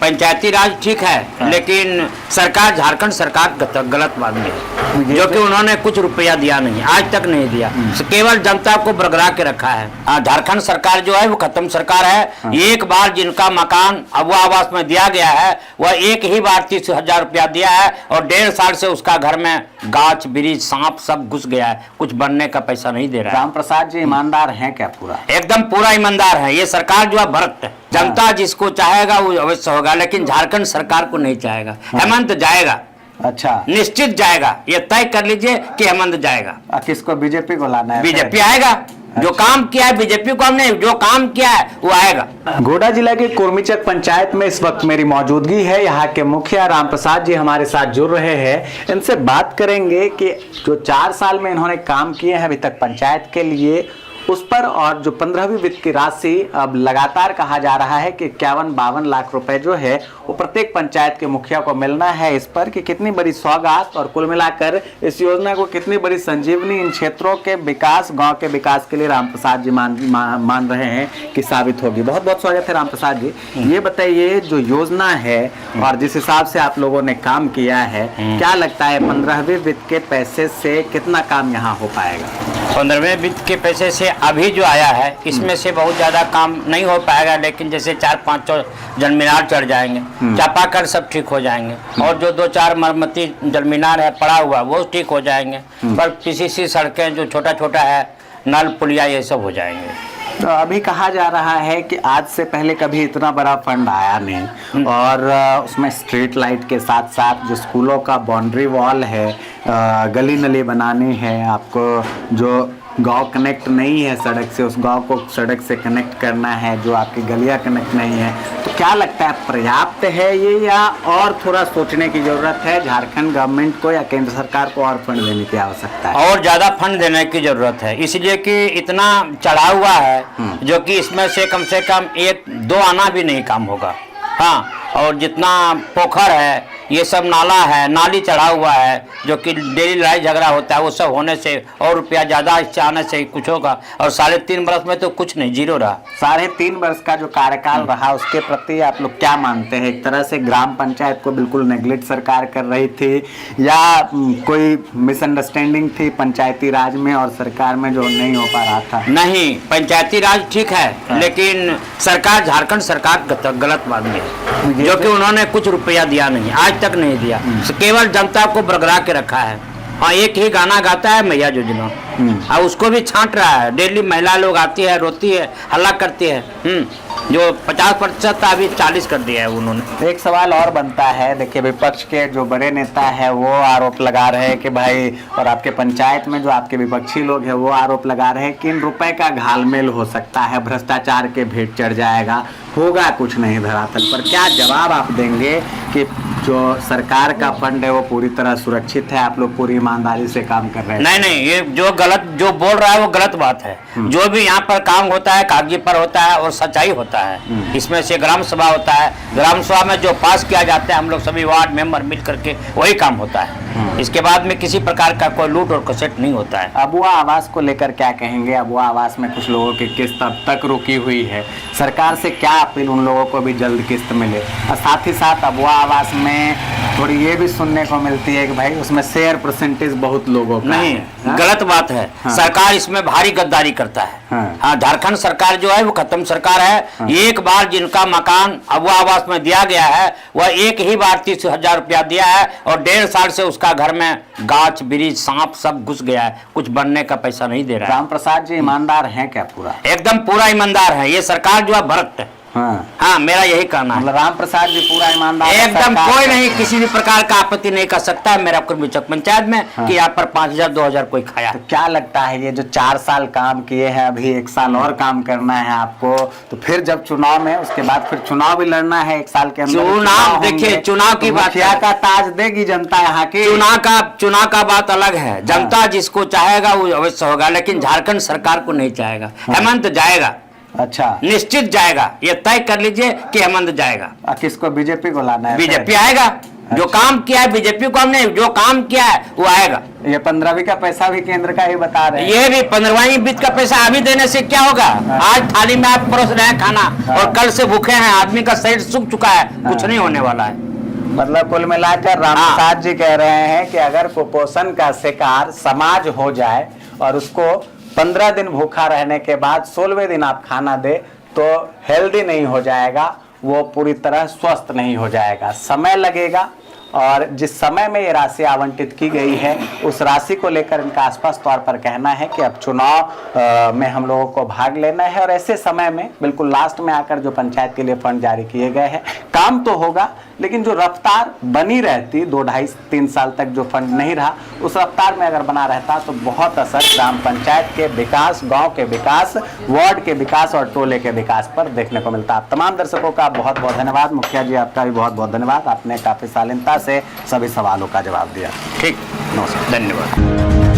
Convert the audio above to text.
पंचायती राज ठीक है, लेकिन सरकार झारखंड सरकार गलत बात में है, जो कि उन्होंने कुछ रुपया दिया नहीं, आज तक नहीं दिया, केवल जनता को बरगरा के रखा है। झारखंड सरकार जो है वो खत्म सरकार है। एक बार जिनका मकान अबुआ आवास में दिया गया है वह एक ही बार 30,000 रुपया दिया है और 1.5 साल से उसका घर में गाछ बिरिछ सांप सब घुस गया है, कुछ बनने का पैसा नहीं दे रहा है। राम प्रसाद जी ईमानदार हैं क्या? पूरा एकदम पूरा ईमानदार है। ये सरकार जो है भ्रष्ट है। जनता जिसको चाहेगा वो अवश्य होगा, लेकिन झारखंड सरकार को नहीं चाहेगा। हेमंत जाएगा, अच्छा निश्चित जाएगा, ये तय कर लीजिए कि हेमंत जाएगा। किसको? बीजेपी को लाना है? बीजेपी आएगा। जो काम किया है बीजेपी को हमने, जो काम किया है वो आएगा। गोड्डा जिला के कुर्मीचक पंचायत में इस वक्त मेरी मौजूदगी है। यहाँ के मुखिया राम प्रसाद जी हमारे साथ जुड़ रहे हैं। इनसे बात करेंगे कि जो 4 साल में इन्होंने काम किए हैं अभी तक पंचायत के लिए, उस पर, और जो 15वीं वित्त की राशि अब लगातार कहा जा रहा है कि 51-52 लाख रुपए जो है वो प्रत्येक पंचायत के मुखिया को मिलना है, इस पर कि कितनी बड़ी सौगात और कुल मिलाकर इस योजना को कितनी बड़ी संजीवनी इन क्षेत्रों के विकास, गांव के विकास के लिए राम प्रसाद जी मान रहे हैं कि साबित होगी। बहुत बहुत स्वागत है राम प्रसाद जी। ये बताइए, जो योजना है और जिस हिसाब से आप लोगों ने काम किया है, क्या लगता है 15वीं वित्त के पैसे से कितना काम यहाँ हो पाएगा? 15वें वित्त के पैसे से अभी जो आया है इसमें से बहुत ज्यादा काम नहीं हो पाएगा, लेकिन जैसे 4-5 जलमीनार चढ़ जाएंगे, चापाकल सब ठीक हो जाएंगे, और जो 2-4 मरम्मती जलमीनार है पड़ा हुआ वो ठीक हो जाएंगे, पर पीसीसी सड़कें जो छोटा छोटा है, नल पुलिया, ये सब हो जाएंगे। तो अभी कहा जा रहा है कि आज से पहले कभी इतना बड़ा फंड आया नहीं, और उसमें स्ट्रीट लाइट के साथ साथ जो स्कूलों का बाउंड्री वॉल है, गली नली बनानी है, आपको जो गांव कनेक्ट नहीं है सड़क से, उस गांव को सड़क से कनेक्ट करना है, जो आपकी गलियां कनेक्ट नहीं है, तो क्या लगता है पर्याप्त है ये, या और थोड़ा सोचने की जरूरत है? झारखंड गवर्नमेंट को या केंद्र सरकार को और फंड देने की आवश्यकता है? और ज्यादा फंड देने की जरूरत है, इसलिए कि इतना चढ़ा हुआ है जो कि इसमें से कम 1-2 आना भी नहीं काम होगा। हाँ, और जितना पोखर है, ये सब नाला है, नाली चढ़ा हुआ है, जो कि डेली लड़ाई झगड़ा होता है, वो सब होने से और रुपया ज़्यादा इससे आने से कुछ होगा। और 3.5 वर्ष में तो कुछ नहीं, जीरो रहा। 3.5 वर्ष का जो कार्यकाल रहा, उसके प्रति आप लोग क्या मानते हैं? एक तरह से ग्राम पंचायत को बिल्कुल नेग्लेक्ट सरकार कर रही थी, या कोई मिसअंडरस्टैंडिंग थी पंचायती राज में और सरकार में जो नहीं हो पा रहा था? नहीं, पंचायती राज ठीक है, लेकिन सरकार झारखंड सरकार गलत बात में है, जो कि उन्होंने कुछ रुपया दिया नहीं, आज तक नहीं दिया, केवल जनता को बरगरा के रखा है। हाँ, एक ही गाना गाता है मैया योजना, और उसको भी छांट रहा है। डेली महिला लोग आती है, रोती है, हल्ला करती है। जो 50% था अभी 40 कर दिया है उन्होंने। एक सवाल और बनता है, देखिए विपक्ष के जो बड़े नेता है वो आरोप लगा रहे हैं कि भाई, और आपके पंचायत में जो आपके विपक्षी लोग हैं वो आरोप लगा रहे हैं कि इन रुपए का घालमेल हो सकता है, भ्रष्टाचार के भेंट चढ़ जाएगा, होगा कुछ नहीं धरातल पर। क्या जवाब आप देंगे कि जो सरकार का फंड है वो पूरी तरह सुरक्षित है, आप लोग पूरी ईमानदारी से काम कर रहे हैं? नहीं, ये जो बोल रहा है वो गलत बात है। जो भी यहाँ पर काम होता है कागजी पर होता है और सच्चाई होता है। इसमें से ग्राम सभा होता है, ग्राम सभा में जो पास किया जाता है, हम लोग सभी वार्ड मेंबर मिल करके वही काम होता है। इसके बाद में किसी प्रकार का कोई लूट और कसेट नहीं होता है। अबुआ आवास को लेकर क्या कहेंगे? अबुआ आवास में कुछ लोगों की किस्त अब तक रुकी हुई है, सरकार से क्या अपील उन लोगों को भी जल्द किस्त मिले? और साथ ही साथ अबुआ आवास में थोड़ी ये भी सुनने को मिलती है कि भाई उसमें शेयर परसेंटेज बहुत लोगों का नहीं है। गलत बात है। सरकार इसमें भारी गद्दारी करता है। हाँ, झारखंड सरकार जो है वो खत्म सरकार है। एक बार जिनका मकान अबुआ आवास में दिया गया है वह एक ही बार 30,000 रुपया दिया है और 1.5 साल से उसका घर में गाछ बिरिछ सांप सब घुस गया है, कुछ बनने का पैसा नहीं दे रहा है। राम प्रसाद जी ईमानदार हैं क्या? पूरा एकदम पूरा ईमानदार है। ये सरकार जो है भ्रष्ट है। हाँ, मेरा यही कहना है। मतलब राम प्रसाद जी पूरा ईमानदार एकदम, कोई नहीं किसी भी प्रकार का आपत्ति नहीं कर सकता है मेरा कुर्मीचक पंचायत में कि यहाँ पर 5,000-2,000 कोई खाया। तो क्या लगता है ये जो 4 साल काम किए हैं, अभी 1 साल और काम करना है आपको, तो फिर जब चुनाव में, उसके बाद फिर चुनाव भी लड़ना है 1 साल के अंदर। चुनाव देखिए, चुनाव की बात का ताज देगी जनता यहाँ की। चुनाव का बात अलग है। जनता जिसको चाहेगा वो अवश्य होगा, लेकिन झारखंड सरकार को नहीं चाहेगा। हेमंत जाएगा, अच्छा, निश्चित जाएगा, ये तय कर लीजिए कि हेमंत जाएगा। किसको? बीजेपी को लाना है? बीजेपी आएगा। जो काम किया है बीजेपी को हमने, जो काम किया है वो आएगा। ये 15वीं का पैसा भी केंद्र का ही बता रहे हैं। ये भी 15वीं वित्त का पैसा अभी देने से क्या होगा? आज थाली में आप परोस रहे हैं खाना और कल से भूखे हैं, आदमी का शरीर सूख चुका है, कुछ नहीं होने वाला है। मतलब कुल मिलाकर रामप्रसाद जी कह रहे हैं कि अगर कुपोषण का शिकार समाज हो जाए और उसको 15 दिन भूखा रहने के बाद 16वें दिन आप खाना दे तो हेल्दी नहीं हो जाएगा, वो पूरी तरह स्वस्थ नहीं हो जाएगा, समय लगेगा। और जिस समय में ये राशि आवंटित की गई है उस राशि को लेकर इनका स्पष्ट तौर पर कहना है कि अब चुनाव में हम लोगों को भाग लेना है और ऐसे समय में बिल्कुल लास्ट में आकर जो पंचायत के लिए फंड जारी किए गए हैं, काम तो होगा लेकिन जो रफ्तार बनी रहती 2, 2.5, 3 साल तक जो फंड नहीं रहा उस रफ्तार में अगर बना रहता तो बहुत असर ग्राम पंचायत के विकास, गांव के विकास, वार्ड के विकास और टोले के विकास पर देखने को मिलता। आप तमाम दर्शकों का बहुत बहुत धन्यवाद। मुखिया जी आपका भी बहुत बहुत धन्यवाद, आपने काफी शालीनता से सभी सवालों का जवाब दिया। ठीक, नमस्कार, धन्यवाद।